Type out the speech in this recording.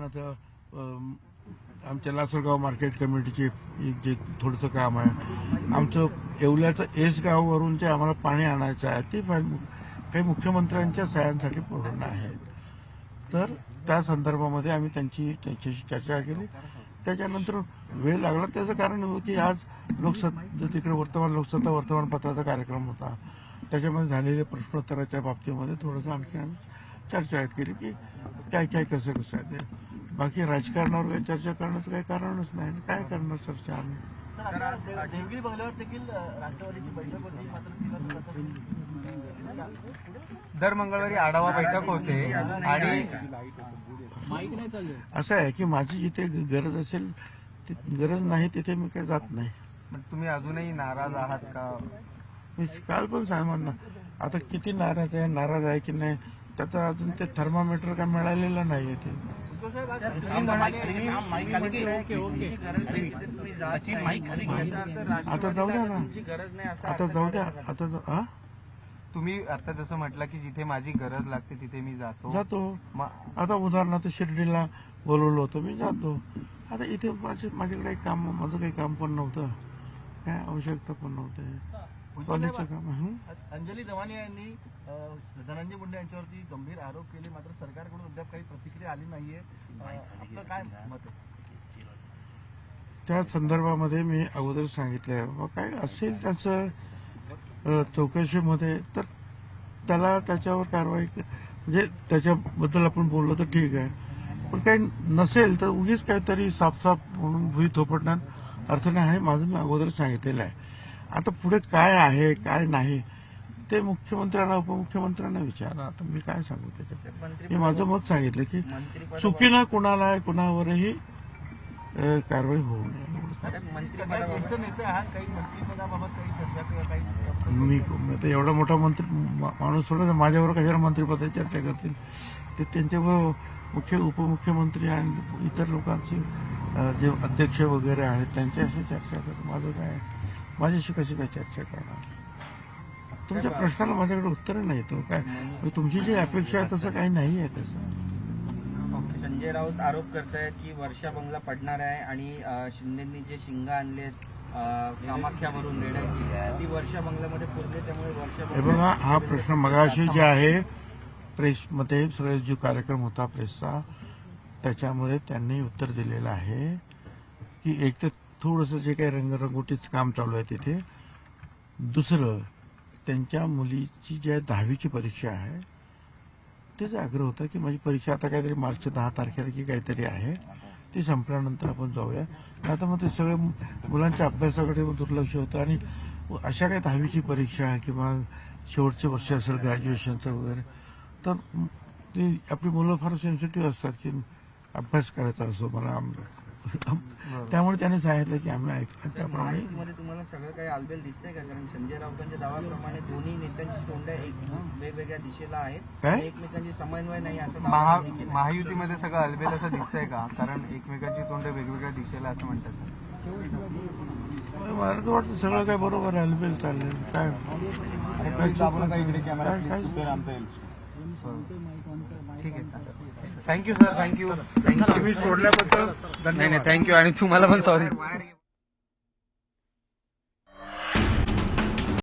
उदाहरणार्थ आमच्या लासलगाव मार्केट कमिटीचे जे थोडंसं काम आहे, आमचं येवल्याचं एस गावावरून जे आम्हाला पाणी आणायचं आहे ते काही मुख्यमंत्र्यांच्या सह्यांसाठी पूर्ण आहेत. तर त्या संदर्भामध्ये आम्ही त्यांच्याशी चर्चा केली. त्याच्यानंतर वेळ लागला. त्याचं कारण होतं की आज तिकडे लोकसत्ता वर्तमानपत्राचा कार्यक्रम होता. त्याच्यामध्ये झालेल्या प्रश्नोत्तराच्या बाबतीमध्ये थोडंसं आम्ही चर्चा केली की काय कसं आहे ते. बाकी राजकारणावर काही चर्चा करण्याचं काही कारणच नाही. काय करणार चर्चा आम्ही. देवगिरी बंगल्यावर देखील राष्ट्रवादीची बैठक होती, मात्र दर मंगळवारी आढावा बैठक होते आणि असं आहे की माझी जिथे गरज असेल गरज नाही तिथे मी काही जात नाही. तुम्ही अजूनही नाराज आहात का? मी काल पण सांगा आता किती नाराज आहे की नाही त्याचा अजून ते थर्मामीटर काय मिळालेलं नाहीये. ते आता जाऊ द्या ना. आता तुम्ही आता जसं म्हटलं की जिथे माझी गरज लागते तिथे मी जातो. आता उदाहरणार्थ शिर्डीला बोलवलं होतं, मी जातो. आता इथे माझ्याकडे माझं काही काम पण नव्हतं, काय आवश्यकता पण नव्हतं, कॉलेजचं काम. अंजली दवानी यांनी धनंजय मुंडे यांच्यावरती गंभीर आरोप केले, मात्र सरकारकडून अद्याप काही प्रतिक्रिया आली नाहीये. आपलं काय मत आहे त्या संदर्भामध्ये? मी अगोदर सांगितलंय काय असेल त्याचं चौकशीमध्ये तर त्याला त्याच्यावर कारवाई म्हणजे त्याच्याबद्दल आपण बोललो तर ठीक आहे, पण काही नसेल तर उगीच काहीतरी साफ म्हणून भुई थोपटण्यात अर्थ नाही. माझं मी अगोदर सांगितलेलं आहे. आता पुढे काय आहे काय नाही ते मुख्यमंत्र्यांना उपमुख्यमंत्र्यांना विचारा. आता मी काय सांगू त्याच्यात? मी माझं मत सांगितलं की चुकीनं कुणाला कुणावरही कारवाई होऊ नये. मी आता एवढा मोठा मंत्री माणूस थोडा माझ्यावर कशाला मंत्रिपदाची चर्चा करतील? ते त्यांच्यावर उपमुख्यमंत्री आणि इतर लोकांचे जे अध्यक्ष वगैरे आहेत त्यांच्याशी चर्चा करतो. माझं काय माझ्याशी कशी काय चर्चा करणार? तुमच्या प्रश्नाला माझ्याकडे उत्तर नाही. तो काय तुमची जी अपेक्षा आहे तसं काही नाही आहे. तसं संजय राऊत आरोप करतायत की वर्षा बंगला पडणार आहे आणि शिंदेंनी जे शिंगा आणले कामाख्यावरून रेड्याची ती वर्षा बंगल्यामध्ये पुरले, त्यामुळे वर्षा हे बघा हा प्रश्न मगाशी जे आहे प्रेसमध्ये सगळे जो कार्यक्रम होता प्रेसचा त्याच्यामध्ये त्यांनी उत्तर दिलेलं आहे की एक तर थोडंसं जे काही रंगरंगोटीचं काम चालू आहे तिथे, दुसरं त्यांच्या मुलीची जी 10वीची परीक्षा आहे त्याचा आग्रह होता की माझी परीक्षा आता काहीतरी मार्च 10 तारखेला की काहीतरी आहे, ती संपल्यानंतर आपण जाऊया. आता मग ते सगळे मुलांच्या अभ्यासाकडे दुर्लक्ष होतं आणि अशा काही 10वीची परीक्षा आहे किंवा शेवटचे वर्ष असेल ग्रॅज्युएशनचं वगैरे, तर ती आपली मुलं फार सेन्सिटिव्ह असतात की अभ्यास करायचा असो मला. त्यामुळे त्याने सांगितलं की आम्ही ऐकतो त्याप्रमाणे. तुम्हाला सगळं काही आलबेल दिसतंय का? कारण संजय राऊतांच्या दाव्याप्रमाणे दोन्ही नेत्यांची तोंड वेगवेगळ्या दिशेला आहेत, एकमेकांची समन्वय नाही असं महायुतीमध्ये सगळं आलबेल असं दिसतंय का? कारण एकमेकांची तोंड वेगवेगळ्या दिशेला असं म्हणतात. मला तर वाटतं सगळं काय बरोबर आहे, आलबेल चाललेलं काय ठीक आहे. Thank you sir, thank you. तुम्ही सोडल्याबद्दल नाही, थँक्यू. आणि तुम्हाला पण सॉरी.